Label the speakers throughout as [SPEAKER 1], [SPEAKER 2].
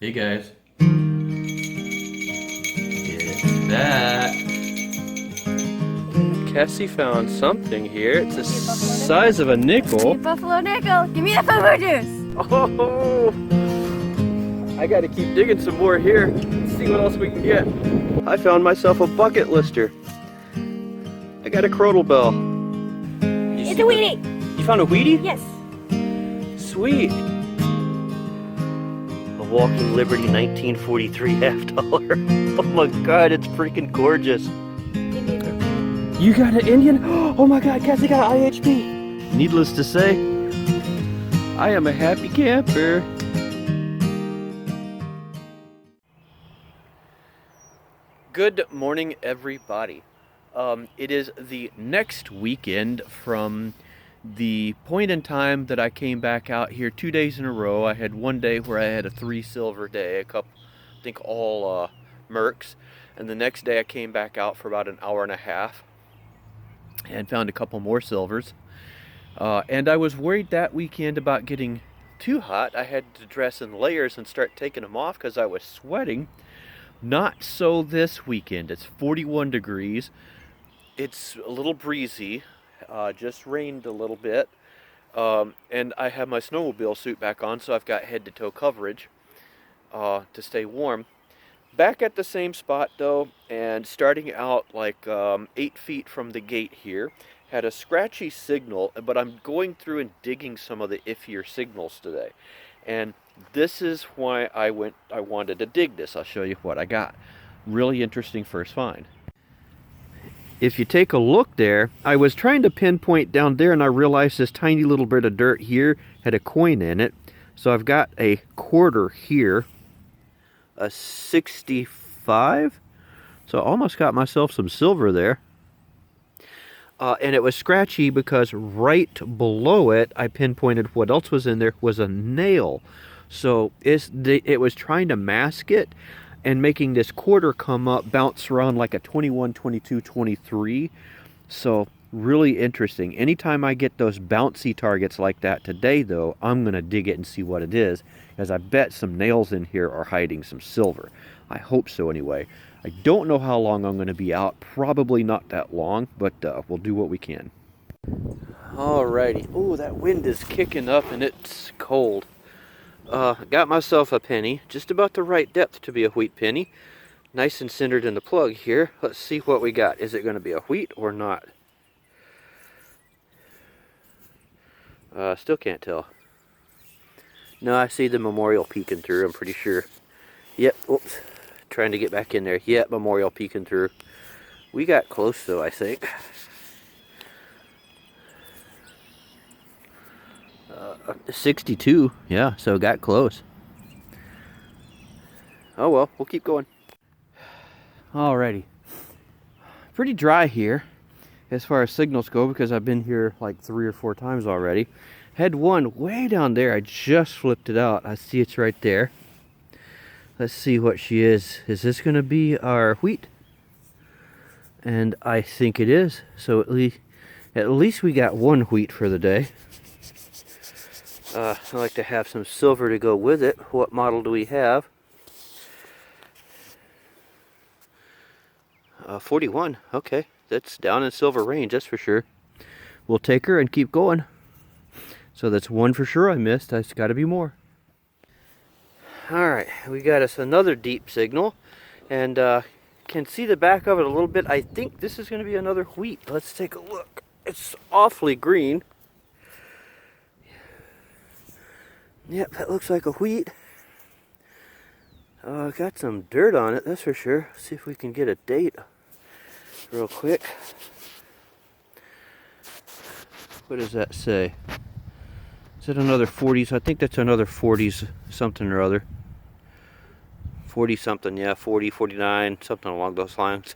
[SPEAKER 1] Hey guys. It's that. Cassie found something here. It's the size of a nickel.
[SPEAKER 2] Buffalo nickel. Give me the Fubu juice.
[SPEAKER 1] Oh! I gotta keep digging some more here. Let's see what else we can get. I found myself a bucket lister. I got a crotal bell.
[SPEAKER 2] It's a Wheatie.
[SPEAKER 1] You found a Wheatie?
[SPEAKER 2] Yes.
[SPEAKER 1] Sweet. A Walking Liberty 1943 half dollar. Oh my god, it's freaking gorgeous. You got an Indian? Oh my god, Cassie got an IHP. Needless to say, I am a happy camper. Good morning, everybody. It is the next weekend from the point in time that I came back out here 2 days in a row. I had one day where I had a 3 silver day, a couple, I think all mercs, and the next day I came back out for about an hour and a half and found a couple more silvers. And I was worried that weekend about getting too hot. I had to dress in layers and start taking them off because I was sweating. Not so this weekend. It's 41 degrees. It's a little breezy. Just rained a little bit. And I have my snowmobile suit back on, so I've got head-to-toe coverage to stay warm. Back at the same spot though, and starting out like 8 feet from the gate here, had a scratchy signal, but I'm going through and digging some of the iffier signals today. And this is why I wanted to dig this. I'll show you what I got. Really interesting first find. If you take a look there, I was trying to pinpoint down there and I realized this tiny little bit of dirt here had a coin in it. So I've got a quarter here, a 65. So I almost got myself some silver there. And it was scratchy because right below it, I pinpointed what else was in there was a nail. So it was trying to mask it and making this quarter come up, bounce around like a 21, 22, 23. So really interesting. Anytime I get those bouncy targets like that today though, I'm gonna dig it and see what it is, because I bet some nails in here are hiding some silver. I hope so anyway. I don't know how long I'm gonna be out, probably not that long, but we'll do what we can. Alrighty, oh, that wind is kicking up and it's cold. Got myself a penny, just about the right depth to be a wheat penny. Nice and centered in the plug here. Let's see what we got. Is it going to be a wheat or not? Still can't tell. No, I see the memorial peeking through, I'm pretty sure. Yep, oops. Trying to get back in there. Yep, memorial peeking through. We got close though, I think. 62, yeah, so got close. Oh well, we'll keep going. Alrighty. Pretty dry here as far as signals go because I've been here like 3 or 4 times already. Had one way down there, I just flipped it out. I see it's right there. Let's see what she is. Is this going to be our wheat? And I think it is. So at least we got one wheat for the day. I like to have some silver to go with it. What model do we have? 41. Okay, that's down in silver range, that's for sure. We'll take her and keep going. So that's one for sure I missed. That's got to be more. Alright, we got us another deep signal. And can see the back of it a little bit. I think this is going to be another wheat. Let's take a look. It's awfully green. Yep, that looks like a wheat. Got some dirt on it, that's for sure. Let's see if we can get a date real quick. What does that say? Is it another 40s? I think that's another 40s something or other. 40 something, yeah, 40, 49, something along those lines.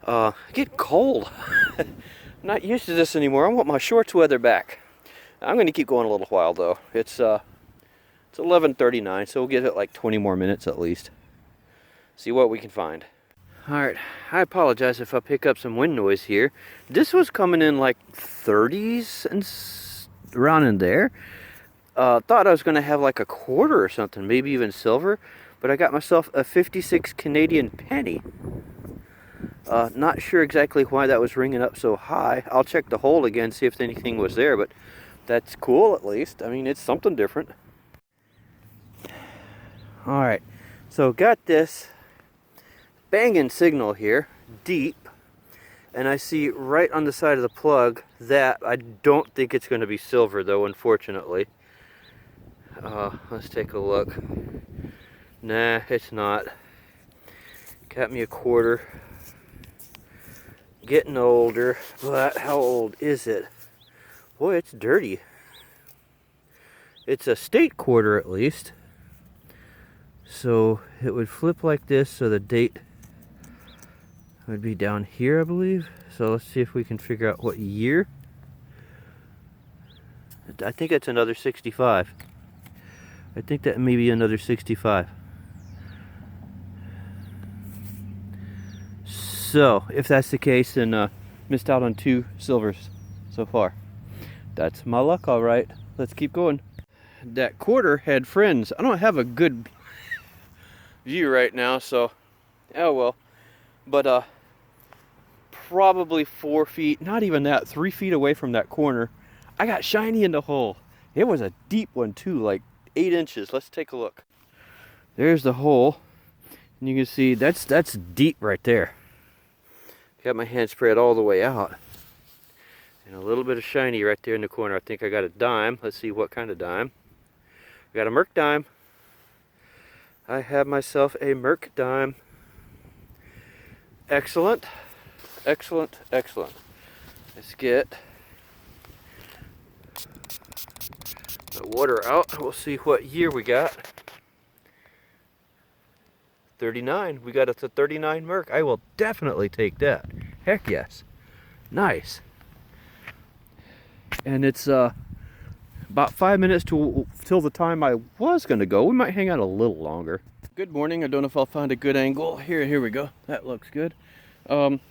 [SPEAKER 1] I get cold. I'm not used to this anymore. I want my shorts weather back. I'm going to keep going a little while though. It's 11:39, so we'll get it like 20 more minutes at least. See what we can find. Alright, I apologize if I pick up some wind noise here. This was coming in like 30s and around in there. Thought I was going to have like a quarter or something, maybe even silver, but I got myself a 56 Canadian penny. Not sure exactly why that was ringing up so high. I'll check the hole again, see if anything was there, but that's cool at least. I mean, it's something different. Alright, so got this banging signal here, deep, and I see right on the side of the plug that I don't think it's going to be silver though, unfortunately. Let's take a look. Nah, it's not. Got me a quarter. Getting older, but how old is it? Boy, it's dirty. It's a state quarter at least. So it would flip like this, so the date would be down here, I believe. So let's see if we can figure out what year. I think it's another 65. I think that may be another 65. So, if that's the case, then missed out on 2 silvers so far. That's my luck, all right. Let's keep going. That quarter had friends. I don't have a good view right now, so oh well. But probably 4 feet, not even that, 3 feet away from that corner, I got shiny in the hole. It was a deep one too, like 8 inches. Let's take a look. There's the hole, and you can see that's deep right there. Got my hand spread all the way out. And a little bit of shiny right there in the corner. I think I got a dime. Let's see what kind of dime. I got a Merc dime. I have myself a Merc dime. Excellent. Excellent, excellent. Let's get the water out. We'll see what year we got. 39. We got a 39 Merc. I will definitely take that. Heck yes. Nice. And it's about 5 minutes till the time I was going to go. We might hang out a little longer. Good morning. I don't know if I'll find a good angle. Here we go. That looks good.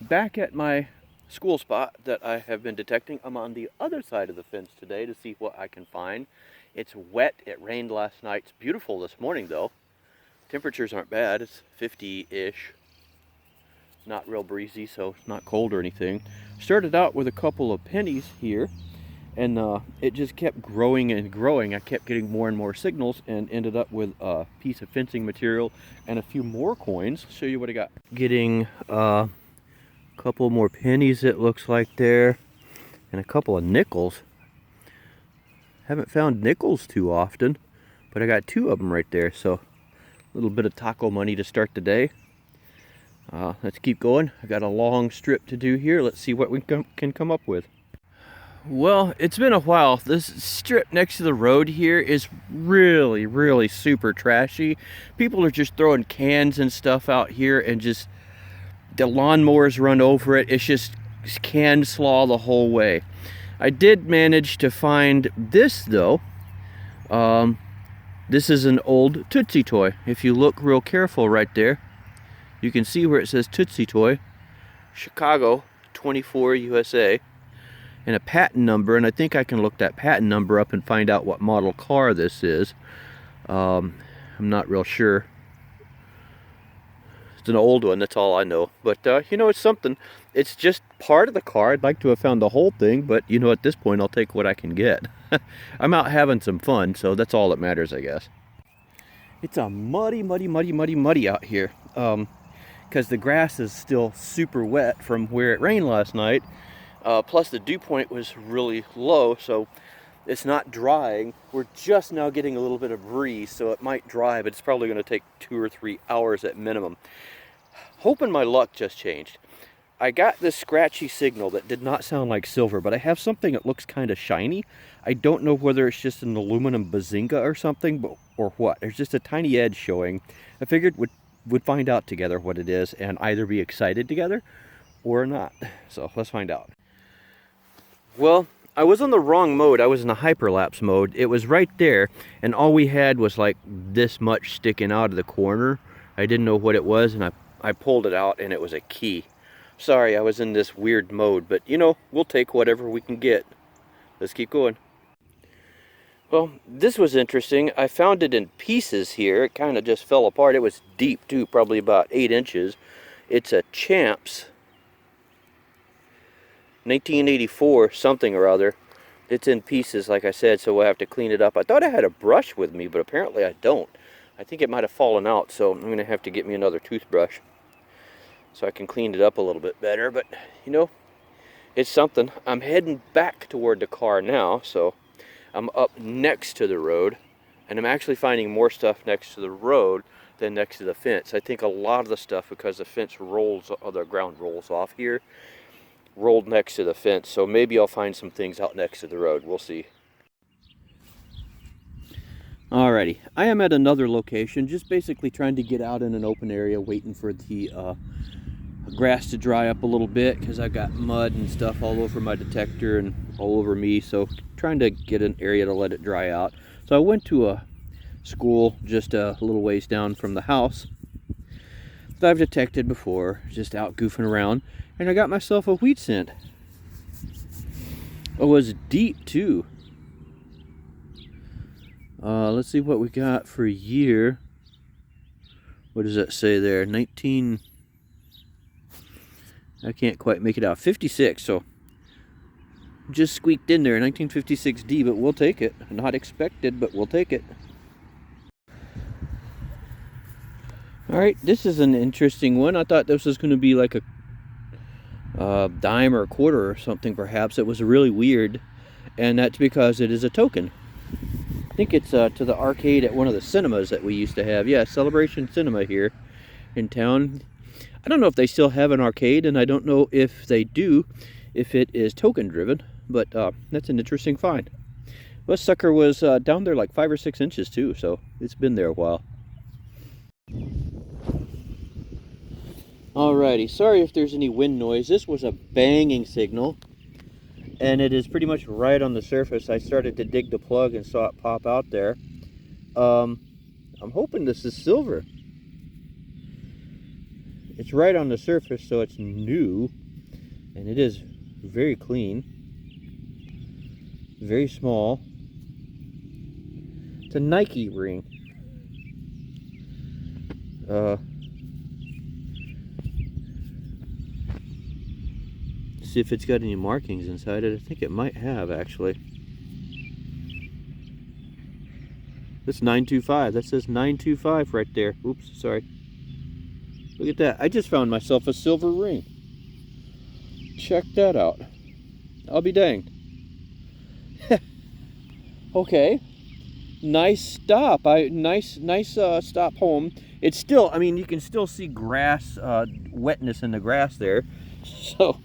[SPEAKER 1] Back at my school spot that I have been detecting. I'm on the other side of the fence today to see what I can find. It's wet. It rained last night. It's beautiful this morning though. Temperatures aren't bad. It's 50-ish. Not real breezy, so it's not cold or anything. Started out with a couple of pennies here, and it just kept growing and growing. I kept getting more and more signals and ended up with a piece of fencing material and a few more coins. I'll show you what I got. Getting a couple more pennies, it looks like there, and a couple of nickels. Haven't found nickels too often, but I got 2 of them right there, so a little bit of taco money to start the day. Let's keep going. I got a long strip to do here. Let's see what we can come up with. Well, it's been a while. This strip next to the road here is really super trashy. People are just throwing cans and stuff out here, and just the lawnmowers run over it. It's just can slaw the whole way. I did manage to find this though. This is an old Tootsie toy. If you look real careful right there, you can see where it says Tootsie toy, Chicago 24 USA, and a patent number, and I think I can look that patent number up and find out what model car this is. I'm not real sure. It's an old one, that's all I know. But you know, it's something. It's just part of the car. I'd like to have found the whole thing, but you know, at this point I'll take what I can get. I'm out having some fun, so that's all that matters, I guess. It's a muddy out here, because the grass is still super wet from where it rained last night. Plus the dew point was really low, so it's not drying. We're just now getting a little bit of breeze, so it might dry, but it's probably going to take 2 or 3 hours at minimum. Hoping my luck just changed. I got this scratchy signal that did not sound like silver, but I have something that looks kind of shiny. I don't know whether it's just an aluminum bazinga or something, or what. There's just a tiny edge showing. I figured we'd find out together what it is and either be excited together or not. So let's find out. Well, I was on the wrong mode. I was in the hyperlapse mode. It was right there, and all we had was like this much sticking out of the corner. I didn't know what it was, and I pulled it out, and it was a key. Sorry, I was in this weird mode, but you know, we'll take whatever we can get. Let's keep going. Well, this was interesting. I found it in pieces here. It kind of just fell apart. It was deep too, probably about 8 inches. It's a Champs 1984 something or other. It's in pieces, like I said, so we'll have to clean it up. I thought I had a brush with me, but apparently I don't. I think it might have fallen out, so I'm going to have to get me another toothbrush so I can clean it up a little bit better. But, you know, it's something. I'm heading back toward the car now, so I'm up next to the road, and I'm actually finding more stuff next to the road than next to the fence. I think a lot of the stuff, because the fence rolls, or the ground rolls off here, rolled next to the fence, so maybe I'll find some things out next to the road. We'll see. Alrighty, I am at another location, just basically trying to get out in an open area, waiting for the grass to dry up a little bit, because I've got mud and stuff all over my detector and all over me, so trying to get an area to let it dry out. So I went to a school just a little ways down from the house that I've detected before, just out goofing around, and I got myself a wheat scent. It was deep too. Let's see what we got for a year. What does that say there? 19... I can't quite make it out. 56, so just squeaked in there. 1956D, but we'll take it. Not expected, but we'll take it. Alright, this is an interesting one. I thought this was going to be like a dime or a quarter or something, perhaps. It was really weird, and that's because it is a token. I think it's to the arcade at one of the cinemas that we used to have. Yeah, Celebration Cinema here in town. I don't know if they still have an arcade, and I don't know if they do, if it is token driven, but that's an interesting find. This sucker was down there like 5 or 6 inches too, so it's been there a while. Alrighty, sorry if there's any wind noise. This was a banging signal, and it is pretty much right on the surface. I started to dig the plug and saw it pop out there. I'm hoping this is silver. It's right on the surface, so it's new, and it is very clean, very small. It's a Nike ring. See if it's got any markings inside it. I think it might have, actually. That's 925. That says 925 right there. Oops, sorry. Look at that. I just found myself a silver ring. Check that out. I'll be danged. Okay. Nice stop. Nice stop home. It's still, I mean, you can still see grass, wetness in the grass there. So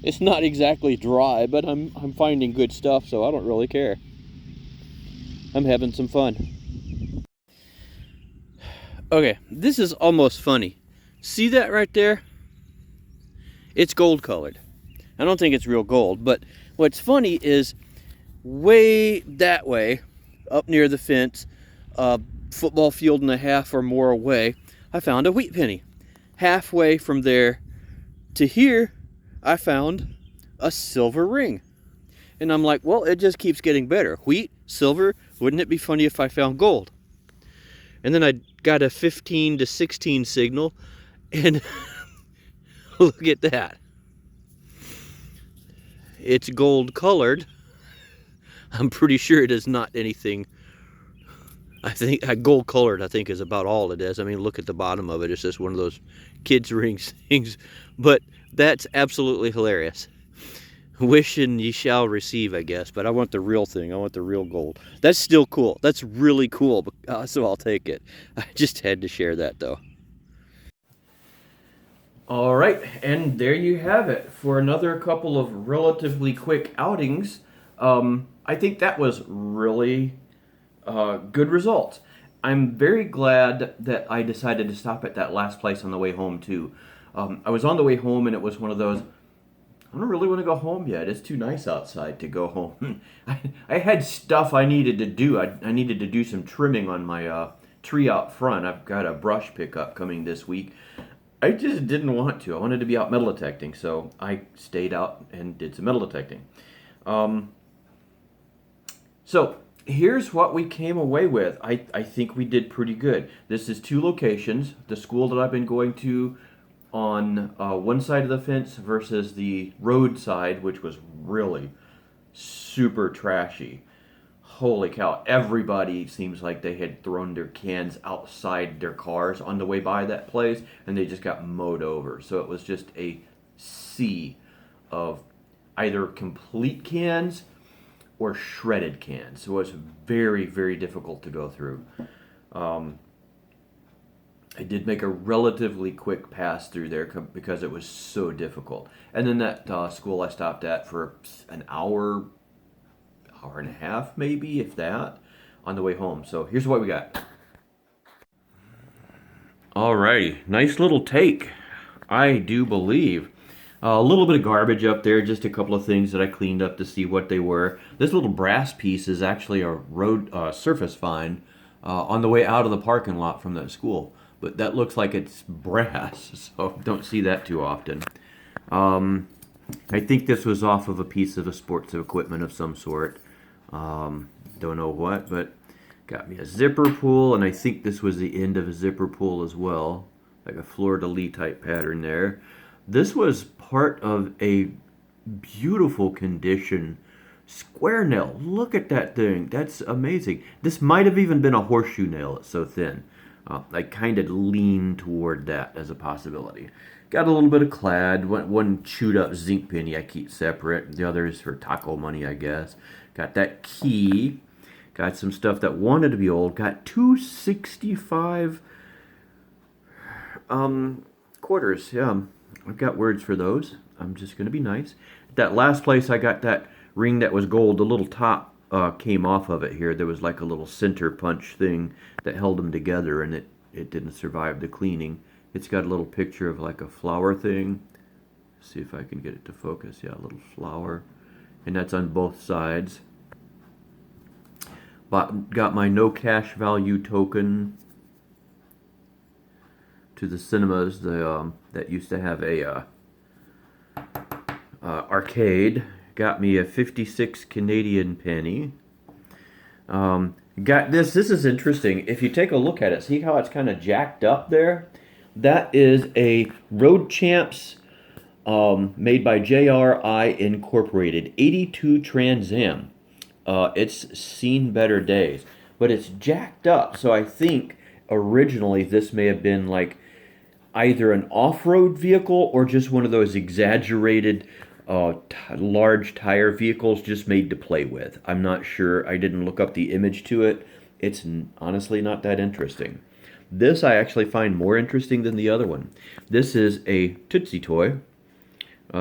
[SPEAKER 1] it's not exactly dry, but I'm finding good stuff, so I don't really care. I'm having some fun. Okay, this is almost funny. See that right there? It's gold colored. I don't think it's real gold, but what's funny is way that way, up near the fence, football field and a half or more away, I found a wheat penny. Halfway from there to here, I found a silver ring. And I'm like, well, it just keeps getting better. Wheat, silver, wouldn't it be funny if I found gold? And then I got a 15 to 16 signal, and look at that. It's gold colored. I'm pretty sure it is not anything. I think gold colored, I think, is about all it is. I mean, look at the bottom of it. It's just one of those kids' rings things. But that's absolutely hilarious. Wish and ye shall receive, I guess. But I want the real thing. I want the real gold. That's still cool. That's really cool. So I'll take it. I just had to share that, though. All right, and there you have it for another couple of relatively quick outings. I think that was really good results. I'm very glad that I decided to stop at that last place on the way home too. I was on the way home, and it was one of those, I don't really want to go home yet. It's too nice outside to go home. I had stuff I needed to do. I needed to do some trimming on my tree out front. I've got a brush pickup coming this week. I just didn't want to. I wanted to be out metal detecting, so I stayed out and did some metal detecting. So here's what we came away with. I think we did pretty good. This is 2 locations. The school that I've been going to on one side of the fence versus the road side, which was really super trashy. Holy cow, everybody seems like they had thrown their cans outside their cars on the way by that place and they just got mowed over. So it was just a sea of either complete cans or shredded cans. So it was very, very difficult to go through. Um, I did make a relatively quick pass through there because it was so difficult. And then that school I stopped at for an hour, hour and a half, maybe, if that, on the way home. So here's what we got. Alrighty, nice little take, I do believe. A little bit of garbage up there, just a couple of things that I cleaned up to see what they were. This little brass piece is actually a road surface find on the way out of the parking lot from that school. But that looks like it's brass, so don't see that too often. I think this was off of a piece of a sports equipment of some sort. Don't know what, but got me a zipper pull, and I think this was the end of a zipper pull as well, like a fleur-de-lis type pattern there. This was part of a beautiful condition square nail. Look at that thing. That's amazing. This might have even been a horseshoe nail. It's so thin. I kind of lean toward that as a possibility. Got a little bit of clad. One chewed up zinc penny I keep separate. The other is for taco money, I guess. Got that key. Got some stuff that wanted to be old. Got 265 quarters. Yeah, I've got words for those. I'm just going to be nice. That last place I got that ring that was gold, the little top came off of it here. There was like a little center punch thing that held them together, and it didn't survive the cleaning. It's got a little picture of like a flower thing. See if I can get it to focus. Yeah, a little flower. And that's on both sides. Got my no cash value token to the cinemas that used to have a arcade. Got me a 56 Canadian penny. Got this. This is interesting. If you take a look at it, see how it's kind of jacked up there? That is a Road Champs made by JRI Incorporated, 82 Trans Am. It's seen better days, but it's jacked up. So I think originally this may have been like either an off-road vehicle or just one of those exaggerated large tire vehicles just made to play with. I'm not sure. I didn't look up the image to it. It's honestly not that interesting. This I actually find more interesting than the other one. This is a Tootsie Toy,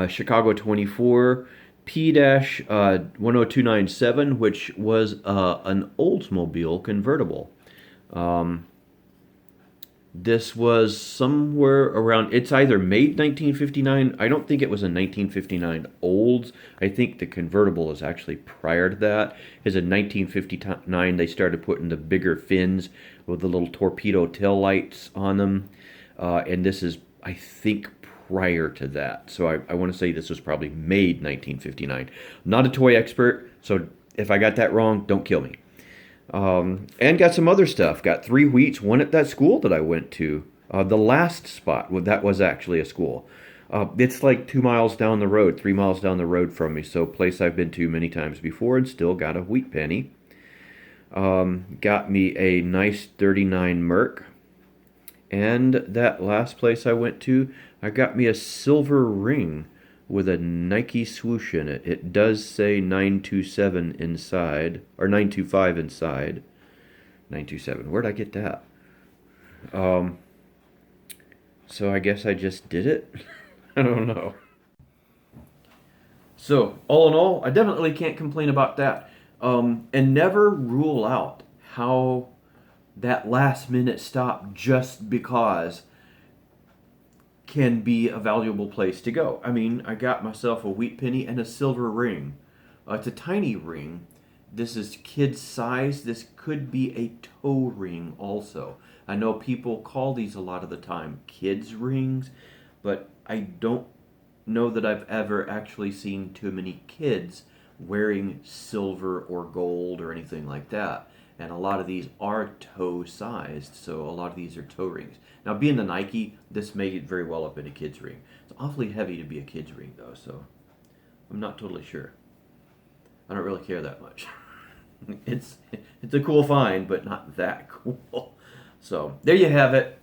[SPEAKER 1] Chicago 24 P-10297, which was an Oldsmobile convertible. This was somewhere around, it's either made 1959, I don't think it was a 1959 Olds. I think the convertible is actually prior to that. Is in 1959 they started putting the bigger fins with the little torpedo tail lights on them. And this is, I think, prior to that. So I want to say this was probably made 1959. Not a toy expert, so if I got that wrong, don't kill me. And got some other stuff. Got 3 wheats, one at that school that I went to. The last spot, well, that was actually a school. It's like 2 miles down the road, 3 miles down the road from me. So place I've been to many times before and still got a wheat penny. Got me a nice 39 Merc. And that last place I went to, I got me a silver ring with a Nike swoosh in it. It does say 927 inside, or 925 inside. 927. Where'd I get that? So I guess I just did it? I don't know. So, all in all, I definitely can't complain about that. And never rule out how that last minute stop just because can be a valuable place to go. I mean, I got myself a wheat penny and a silver ring. It's a tiny ring. This is kid size. This could be a toe ring also. I know people call these a lot of the time kids rings, but I don't know that I've ever actually seen too many kids wearing silver or gold or anything like that. And a lot of these are toe sized, so a lot of these are toe rings. Now, being the Nike, this may get very well up in a kid's ring. It's awfully heavy to be a kid's ring, though, so I'm not totally sure. I don't really care that much. It's a cool find, but not that cool. So there you have it.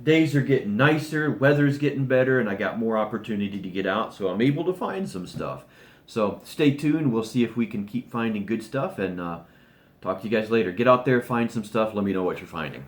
[SPEAKER 1] Days are getting nicer, weather's getting better, and I got more opportunity to get out, so I'm able to find some stuff. So stay tuned. We'll see if we can keep finding good stuff, and talk to you guys later. Get out there, find some stuff. Let me know what you're finding.